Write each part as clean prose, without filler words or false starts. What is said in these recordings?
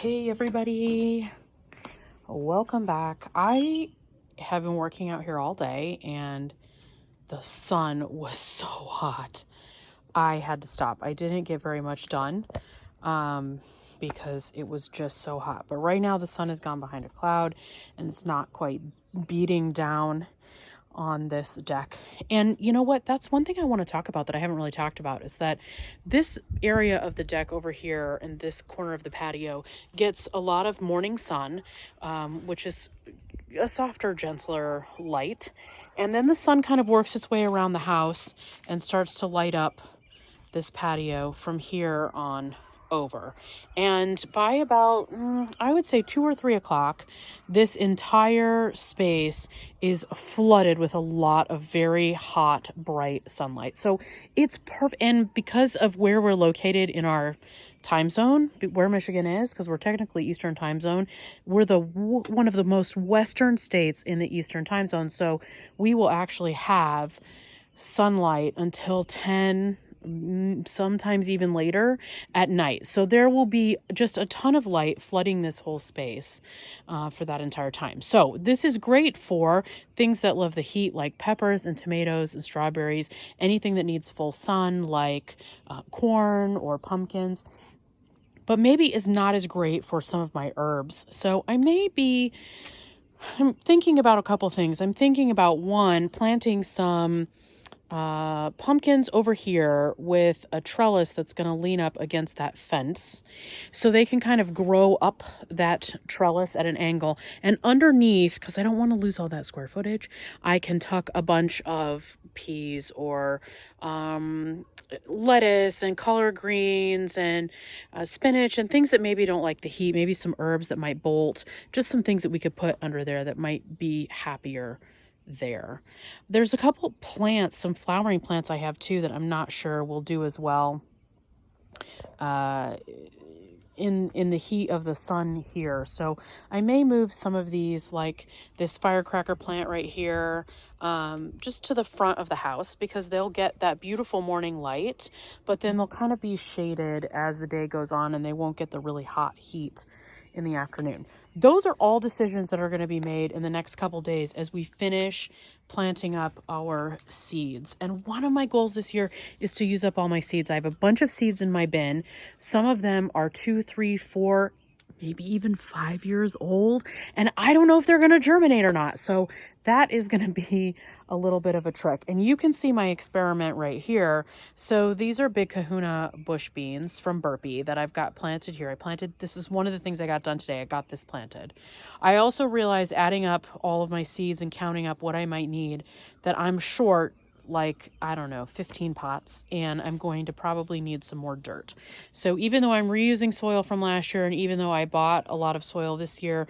Hey everybody, welcome back. I have been working out here all day and the sun was so hot. I had to stop. I didn't get very much done because it was just so hot. But right now the sun has gone behind a cloud and it's not quite beating down on this deck. And you know what? That's one thing I want to talk about that I haven't really talked about is that this area of the deck over here in this corner of the patio gets a lot of morning sun, which is a softer, gentler light. And then the sun kind of works its way around the house and starts to light up this patio from here on over. And by about, I would say 2 or 3 o'clock, this entire space is flooded with a lot of very hot, bright sunlight. So it's perfect. And because of where we're located in our time zone, where Michigan is, because we're technically Eastern time zone, we're one of the most western states in the Eastern time zone. So we will actually have sunlight until 10, sometimes even later at night. So there will be just a ton of light flooding this whole space for that entire time. So this is great for things that love the heat, like peppers and tomatoes and strawberries, anything that needs full sun, like corn or pumpkins, but maybe is not as great for some of my herbs. So I'm thinking about a couple things. I'm thinking about, one, planting some pumpkins over here with a trellis that's going to lean up against that fence so they can kind of grow up that trellis at an angle, and underneath, because I don't want to lose all that square footage, I can tuck a bunch of peas or lettuce and collard greens and spinach and things that maybe don't like the heat, maybe some herbs that might bolt, just some things that we could put under there that might be happier there. There's a couple plants, some flowering plants I have too that I'm not sure will do as well in the heat of the sun here. So I may move some of these, like this firecracker plant right here, just to the front of the house, because they'll get that beautiful morning light, but then they'll kind of be shaded as the day goes on and they won't get the really hot heat in the afternoon. Those are all decisions that are going to be made in the next couple days as we finish planting up our seeds. And one of my goals this year is to use up all my seeds. I have a bunch of seeds in my bin. Some of them are 2, 3, 4, maybe even 5 years old, and I don't know if they're going to germinate or not. So that is going to be a little bit of a trick. And you can see my experiment right here. So these are big kahuna bush beans from Burpee that I've got planted here. This is one of the things I got done today. I got this planted. I also realized, adding up all of my seeds and counting up what I might need, that I'm short, like, I don't know, 15 pots, and I'm going to probably need some more dirt. So even though I'm reusing soil from last year, and even though I bought a lot of soil this year,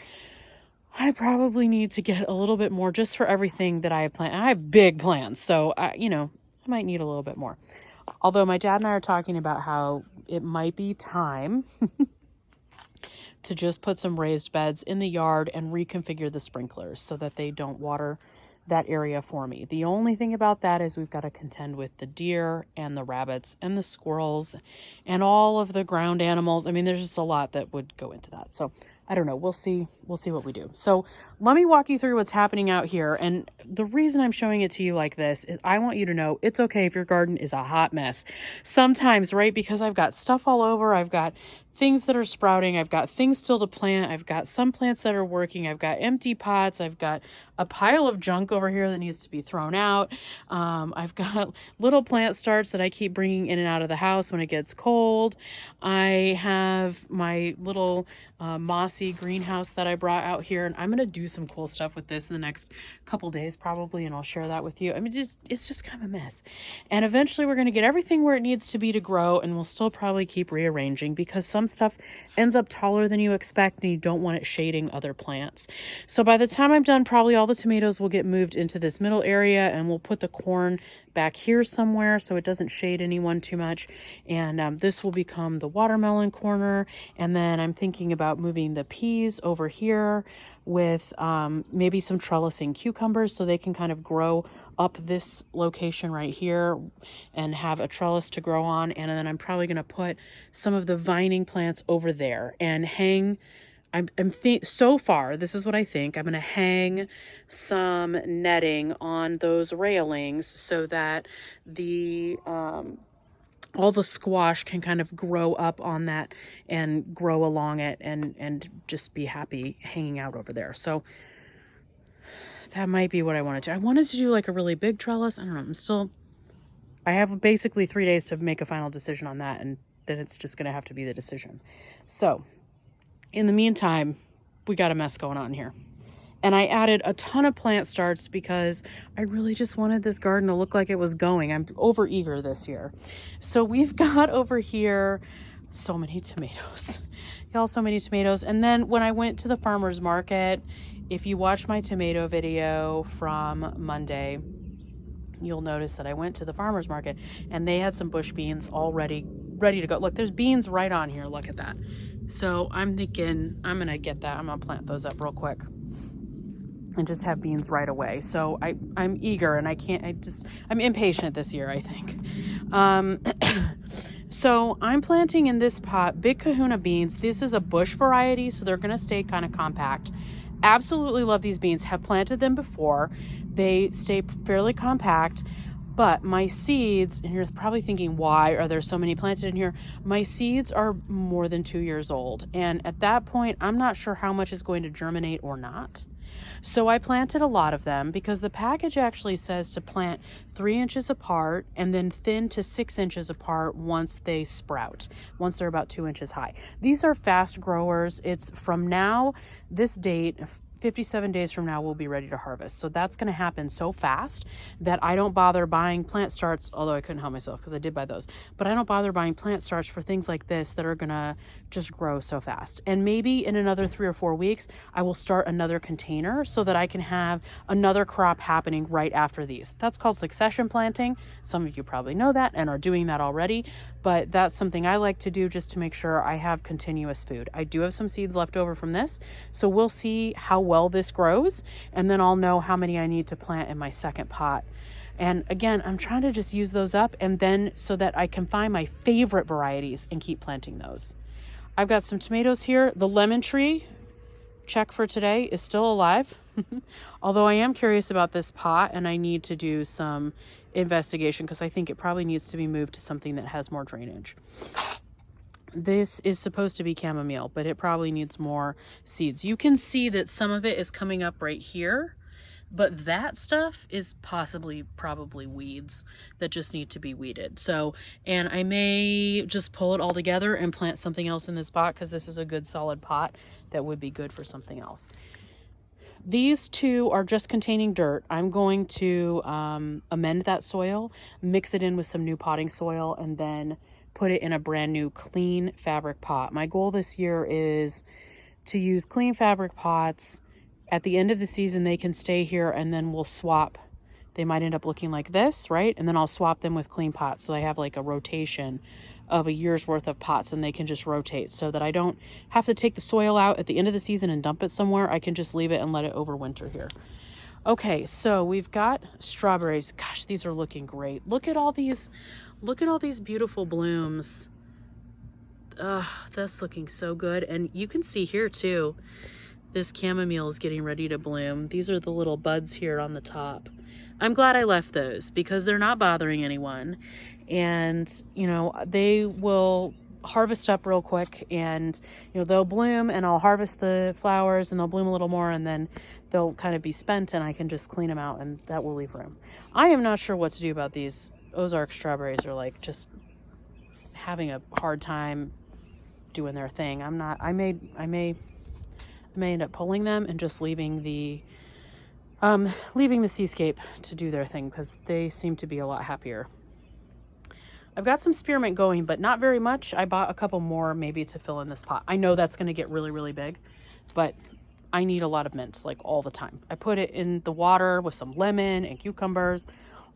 I probably need to get a little bit more just for everything that I have planned. I have big plans, so I might need a little bit more. Although my dad and I are talking about how it might be time to just put some raised beds in the yard and reconfigure the sprinklers so that they don't water that area for me. The only thing about that is we've got to contend with the deer and the rabbits and the squirrels and all of the ground animals. I mean, there's just a lot that would go into that. So I don't know. We'll see what we do. So let me walk you through what's happening out here. And the reason I'm showing it to you like this is I want you to know it's okay if your garden is a hot mess. Sometimes, right? Because I've got stuff all over. I've got things that are sprouting. I've got things still to plant. I've got some plants that are working. I've got empty pots. I've got a pile of junk over here that needs to be thrown out. I've got little plant starts that I keep bringing in and out of the house when it gets cold. I have my little mossy greenhouse that I brought out here, and I'm going to do some cool stuff with this in the next couple days probably, and I'll share that with you. I mean, it's just kind of a mess. And eventually we're going to get everything where it needs to be to grow, and we'll still probably keep rearranging because some stuff ends up taller than you expect and you don't want it shading other plants. So by the time I'm done, probably all the tomatoes will get moved into this middle area, and we'll put the corn back here somewhere so it doesn't shade anyone too much. And this will become the watermelon corner. And then I'm thinking about moving the peas over here with maybe some trellising cucumbers so they can kind of grow up this location right here and have a trellis to grow on. And then I'm probably going to put some of the vining plants over there and hang. So far, this is what I think. I'm going to hang some netting on those railings so that the all the squash can kind of grow up on that and grow along it and just be happy hanging out over there. So that might be what I wanted to. I wanted to do like a really big trellis. I don't know. I have basically 3 days to make a final decision on that, and then it's just going to have to be the decision. So in the meantime, we got a mess going on here. And I added a ton of plant starts because I really just wanted this garden to look like it was going. I'm over eager this year. So we've got over here so many tomatoes. Y'all, so many tomatoes. And then when I went to the farmer's market, if you watch my tomato video from Monday, you'll notice that I went to the farmer's market and they had some bush beans all ready to go. Look, there's beans right on here. Look at that. So I'm thinking I'm going to get that. I'm going to plant those up real quick and just have beans right away. So I'm eager and I'm impatient this year, I think. So I'm planting in this pot Big Kahuna beans. This is a bush variety, so they're going to stay kind of compact. Absolutely love these beans. Have planted them before. They stay fairly compact. But my seeds, and you're probably thinking, why are there so many planted in here? My seeds are more than 2 years old. And at that point, I'm not sure how much is going to germinate or not. So I planted a lot of them because the package actually says to plant 3 inches apart and then thin to 6 inches apart once they sprout, once they're about 2 inches high. These are fast growers. It's from now, this date, 57 days from now, we'll be ready to harvest. So that's going to happen so fast that I don't bother buying plant starts, although I couldn't help myself because I did buy those. But I don't bother buying plant starts for things like this that are going to just grow so fast. And maybe in another 3 or 4 weeks, I will start another container so that I can have another crop happening right after these. That's called succession planting. Some of you probably know that and are doing that already. But that's something I like to do just to make sure I have continuous food. I do have some seeds left over from this. So we'll see how well this grows, and then I'll know how many I need to plant in my second pot. And again, I'm trying to just use those up and then so that I can find my favorite varieties and keep planting those. I've got some tomatoes here. The lemon tree, check for today, is still alive. Although I am curious about this pot and I need to do some investigation because I think it probably needs to be moved to something that has more drainage. This is supposed to be chamomile, but it probably needs more seeds. You can see that some of it is coming up right here, but that stuff is probably weeds that just need to be weeded. So, and I may just pull it all together and plant something else in this pot because this is a good solid pot that would be good for something else. These two are just containing dirt. I'm going to amend that soil, mix it in with some new potting soil, and then put it in a brand new clean fabric pot. My goal this year is to use clean fabric pots. At the end of the season, they can stay here and then we'll swap. They might end up looking like this, right? And then I'll swap them with clean pots. So I have like a rotation of a year's worth of pots and they can just rotate so that I don't have to take the soil out at the end of the season and dump it somewhere. I can just leave it and let it overwinter here. Okay, so we've got strawberries. Gosh, these are looking great. Look at all these beautiful blooms. That's looking so good. And you can see here too, this chamomile is getting ready to bloom. These are the little buds here on the top. I'm glad I left those because they're not bothering anyone. And, you know, they will harvest up real quick and, you know, they'll bloom and I'll harvest the flowers and they'll bloom a little more and then they'll kind of be spent and I can just clean them out and that will leave room. I am not sure what to do about these Ozark strawberries. Are like just having a hard time doing their thing. I may end up pulling them and just leaving the seascape to do their thing because they seem to be a lot happier. I've got some spearmint going, but not very much. I bought a couple more maybe to fill in this pot. I know that's going to get really, really big, but I need a lot of mint like all the time. I put it in the water with some lemon and cucumbers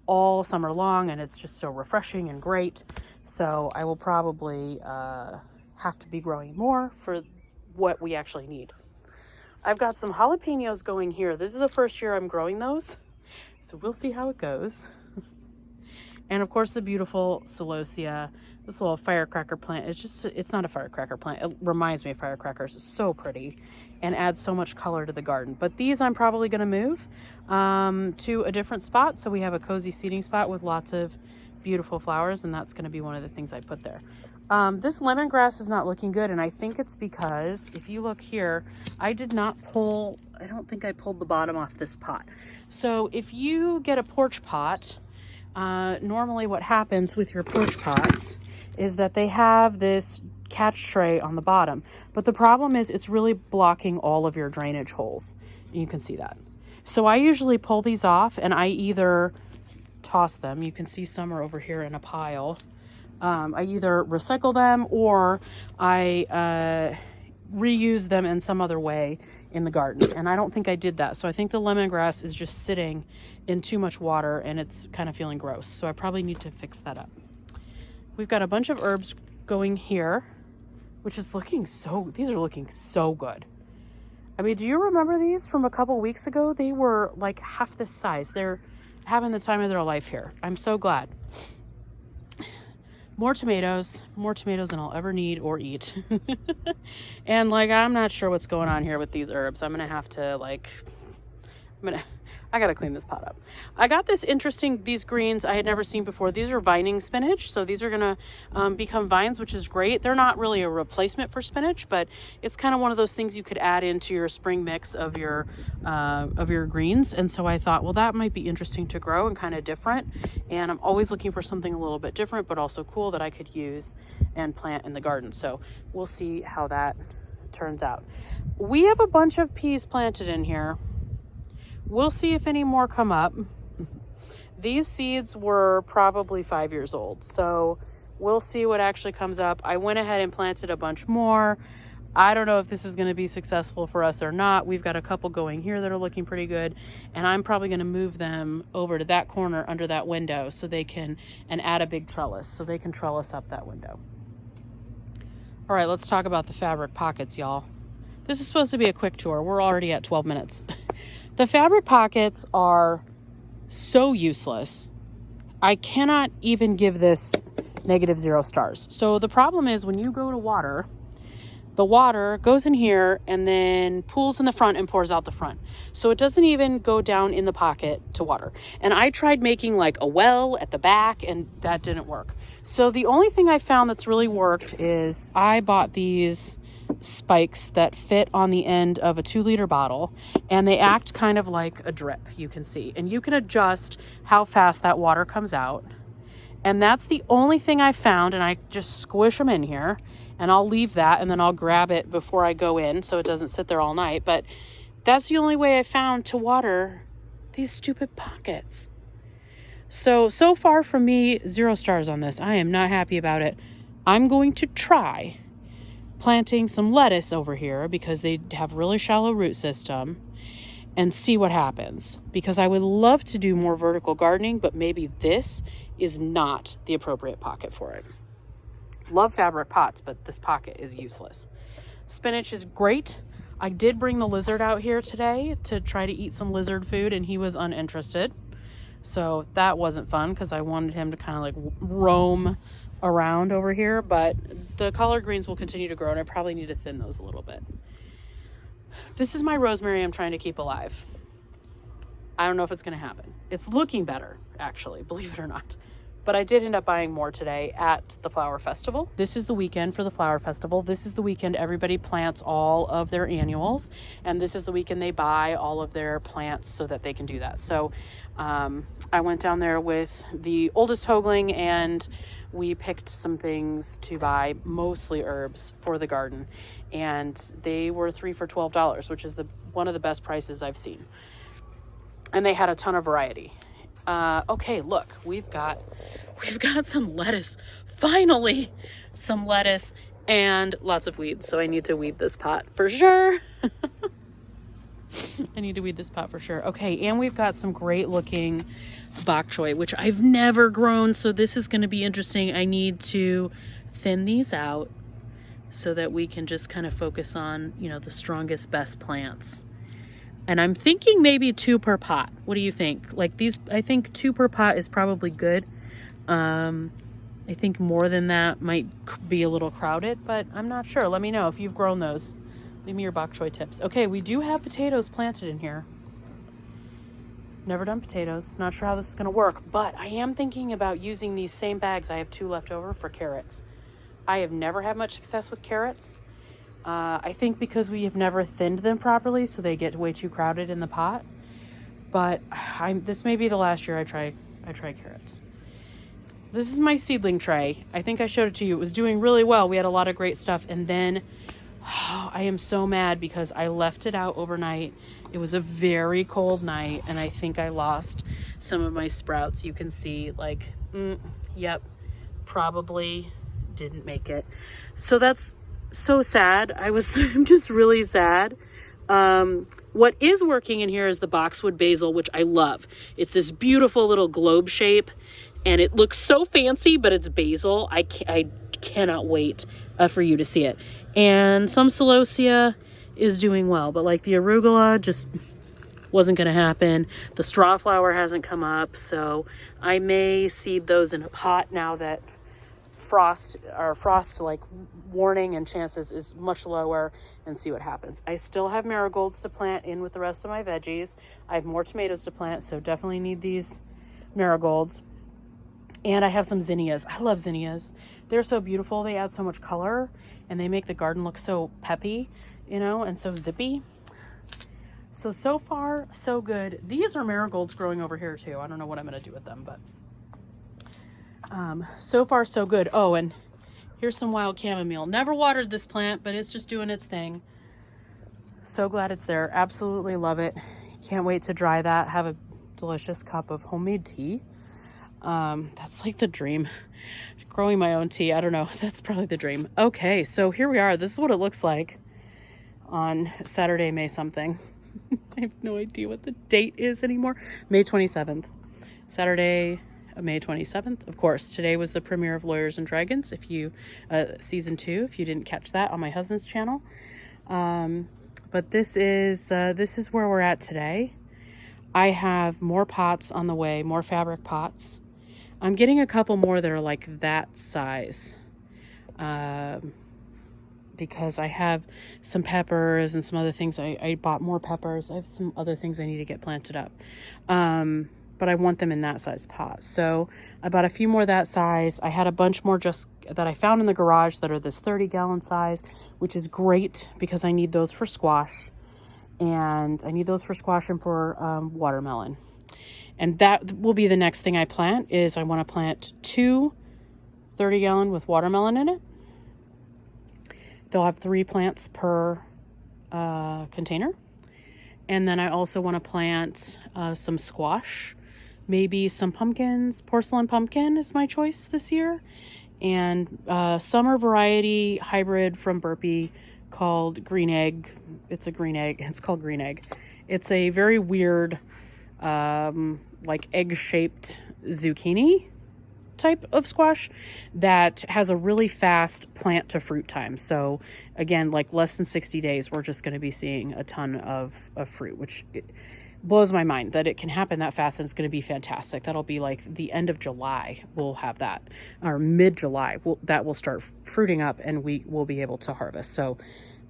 all summer long, and it's just so refreshing and great. So I will probably have to be growing more for what we actually need. I've got some jalapenos going here. This is the first year I'm growing those, so we'll see how it goes. And of course the beautiful celosia, this little firecracker plant. It's not a firecracker plant. It reminds me of firecrackers. It's so pretty and adds so much color to the garden. But these I'm probably going to move to a different spot, so we have a cozy seating spot with lots of beautiful flowers, and that's going to be one of the things I put there. This lemongrass is not looking good, and I think it's because if you look here, I don't think I pulled the bottom off this pot. So if you get a porch pot, normally what happens with your porch pots is that they have this catch tray on the bottom, but the problem is it's really blocking all of your drainage holes. And you can see that. So I usually pull these off, and I either toss them. You can see some are over here in a pile. I either recycle them or I reuse them in some other way in the garden, and I don't think I did that. So I think the lemongrass is just sitting in too much water and it's kind of feeling gross, so I probably need to fix that up. We've got a bunch of herbs going here, which is these are looking so good. I mean, do you remember these from a couple weeks ago? They were like half this size. They're having the time of their life here. I'm so glad. More tomatoes than I'll ever need or eat. And like, I'm not sure what's going on here with these herbs. I'm gonna have to I gotta clean this pot up. I got these greens I had never seen before. These are vining spinach, so these are gonna become vines, which is great. They're not really a replacement for spinach, but it's kind of one of those things you could add into your spring mix of your greens. And so I thought, well, that might be interesting to grow and kind of different. And I'm always looking for something a little bit different, but also cool that I could use and plant in the garden. So we'll see how that turns out. We have a bunch of peas planted in here. We'll see if any more come up. These seeds were probably 5 years old, so we'll see what actually comes up. I went ahead and planted a bunch more. I don't know if this is going to be successful for us or not. We've got a couple going here that are looking pretty good, and I'm probably going to move them over to that corner under that window so they can, and add a big trellis so they can trellis up that window. All right, let's talk about the fabric pockets, y'all. This is supposed to be a quick tour. We're already at 12 minutes. The fabric pockets are so useless. I cannot even give this -0 stars. So the problem is when you go to water, the water goes in here and then pools in the front and pours out the front. So it doesn't even go down in the pocket to water. And I tried making like a well at the back, and that didn't work. So the only thing I found that's really worked is I bought these spikes that fit on the end of a 2-liter bottle, and they act kind of like a drip, you can see, and you can adjust how fast that water comes out. And that's the only thing I found, and I just squish them in here, and I'll leave that, and then I'll grab it before I go in so it doesn't sit there all night. But that's the only way I found to water these stupid pockets. So far from me, 0 stars on this. I am not happy about it. I'm going to try planting some lettuce over here because they have really shallow root system, and see what happens, because I would love to do more vertical gardening, but maybe this is not the appropriate pocket for it. Love fabric pots, but this pocket is useless. Spinach is great. I did bring the lizard out here today to try to eat some lizard food, and he was uninterested. So that wasn't fun because I wanted him to kind of like roam around over here, but the collard greens will continue to grow, and I probably need to thin those a little bit. This is my rosemary I'm trying to keep alive. I don't know if it's going to happen. It's looking better, actually, believe it or not. But I did end up buying more today at the flower festival. This is the weekend for the flower festival. This is the weekend everybody plants all of their annuals, and this is the weekend they buy all of their plants so that they can do that. So I went down there with the oldest hoagling, and we picked some things to buy, mostly herbs for the garden, and they were 3 for $12, which is one of the best prices I've seen. And they had a ton of variety. Okay, look, we've got some lettuce. Finally, some lettuce and lots of weeds. So I need to weed this pot for sure. I need to weed this pot for sure. Okay, and we've got some great looking bok choy, which I've never grown, so this is going to be interesting. I need to thin these out so that we can just kind of focus on, you know, the strongest, best plants. And I'm thinking maybe 2 per pot. What do you think? Like these, I think 2 per pot is probably good. I think more than that might be a little crowded, but I'm not sure. Let me know if you've grown those. Leave me your bok choy tips. Okay, we do have potatoes planted in here. Never done potatoes. Not sure how this is going to work, but I am thinking about using these same bags. I have 2 left over for carrots. I have never had much success with carrots. I think because we have never thinned them properly, so they get way too crowded in the pot. But this may be the last year I try carrots. This is my seedling tray. I think I showed it to you. It was doing really well. We had a lot of great stuff. And then I am so mad because I left it out overnight. It was a very cold night, and I think I lost some of my sprouts. You can see, like, yep, probably didn't make it. So that's so sad. I'm just really sad. What is working in here is the boxwood basil, which I love. It's this beautiful little globe shape, and it looks so fancy, but it's basil. I cannot wait for you to see it. And some celosia is doing well, but like the arugula just wasn't going to happen. The straw flower hasn't come up, so I may seed those in a pot now that frost like warning and chances is much lower, and see what happens. I still have marigolds to plant in with the rest of my veggies. I have more tomatoes to plant, so definitely need these marigolds. And I have some zinnias. I love zinnias. They're so beautiful. They add so much color, and they make the garden look so peppy, you know, and so zippy. So far, so good. These are marigolds growing over here too. I don't know what I'm going to do with them, but so far, so good. Oh, and here's some wild chamomile. Never watered this plant, but it's just doing its thing. So glad it's there. Absolutely love it. Can't wait to dry that. Have a delicious cup of homemade tea. That's like the dream. Growing my own tea. I don't know. That's probably the dream. Okay, so here we are. This is what it looks like on Saturday, May something. I have no idea what the date is anymore. May 27th. Saturday, May 27th. Of course, today was the premiere of Lawyers and Dragons. If you, season 2, if you didn't catch that on my husband's channel. But this is where we're at today. I have more pots on the way, more fabric pots. I'm getting a couple more that are like that size. Because I have some peppers and some other things. I bought more peppers. I have some other things I need to get planted up. But I want them in that size pot. So I bought a few more that size. I had a bunch more just that I found in the garage that are this 30-gallon size, which is great because I need those for squash. And I need those for squash and for watermelon. And that will be the next thing I plant. Is I want to plant 2 30-gallon with watermelon in it. They'll have 3 plants per container. And then I also want to plant some squash, maybe some pumpkins. Porcelain pumpkin is my choice this year. And summer variety hybrid from Burpee called green egg. It's a green egg. It's called green egg. It's a very weird, like egg-shaped zucchini type of squash that has a really fast plant to fruit time. So again, like less than 60 days, we're just going to be seeing a ton of fruit, which it blows my mind that it can happen that fast, and it's going to be fantastic. That'll be like the end of July. We'll have that, or mid-July. That will start fruiting up, and we will be able to harvest. So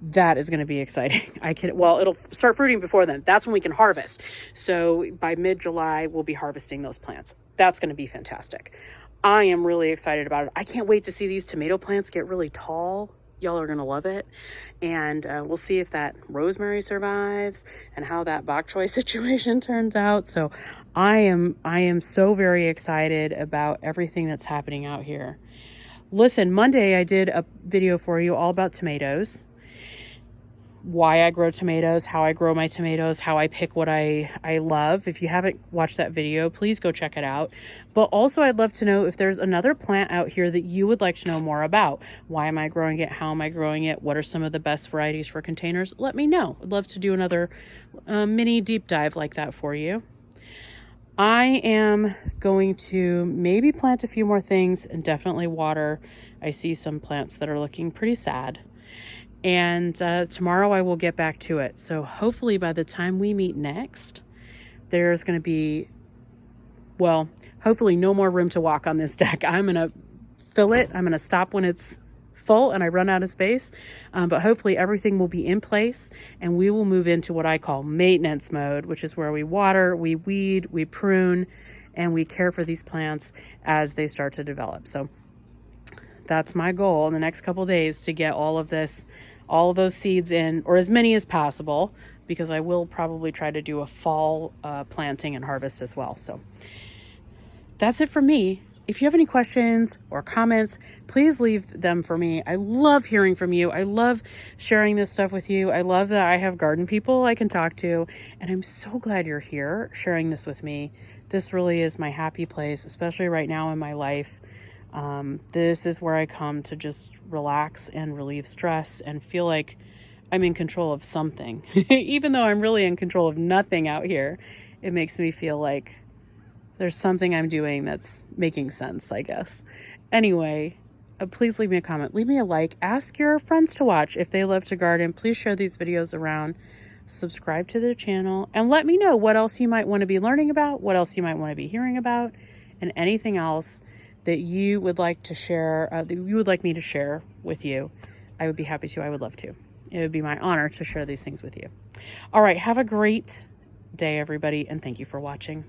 that is going to be exciting. It'll start fruiting before then. That's when we can harvest. So by mid-July, we'll be harvesting those plants. That's going to be fantastic. I am really excited about it. I can't wait to see these tomato plants get really tall. Y'all are going to love it. And we'll see if that rosemary survives and how that bok choy situation turns out. So I am so very excited about everything that's happening out here. Listen, Monday I did a video for you all about tomatoes. why I grow tomatoes, how I grow my tomatoes, how I pick what I love. If you haven't watched that video, please go check it out. But also I'd love to know if there's another plant out here that you would like to know more about. Why am I growing it? How am I growing it? What are some of the best varieties for containers? Let me know. I'd love to do another mini deep dive like that for you. I am going to maybe plant a few more things and definitely water. I see some plants that are looking pretty sad. And tomorrow I will get back to it. So hopefully by the time we meet next, there's going to be, well, hopefully no more room to walk on this deck. I'm going to fill it. I'm going to stop when it's full and I run out of space. But hopefully everything will be in place and we will move into what I call maintenance mode, which is where we water, we weed, we prune, and we care for these plants as they start to develop. So that's my goal in the next couple of days, to get all of those seeds in, or as many as possible, because I will probably try to do a fall planting and harvest as well. So that's it for me. If you have any questions or comments, please leave them for me. I love hearing from you. I love sharing this stuff with you. I love that I have garden people I can talk to, and I'm so glad you're here sharing this with me. This really is my happy place, especially right now in my life. This is where I come to just relax and relieve stress and feel like I'm in control of something. Even though I'm really in control of nothing out here, it makes me feel like there's something I'm doing that's making sense, I guess. Anyway, please leave me a comment, leave me a like, ask your friends to watch if they love to garden. Please share these videos around, subscribe to the channel, and let me know what else you might want to be learning about, what else you might want to be hearing about, and anything else that you would like to share, that you would like me to share with you. I would be happy to. I would love to. It would be my honor to share these things with you. All right. Have a great day, everybody, and thank you for watching.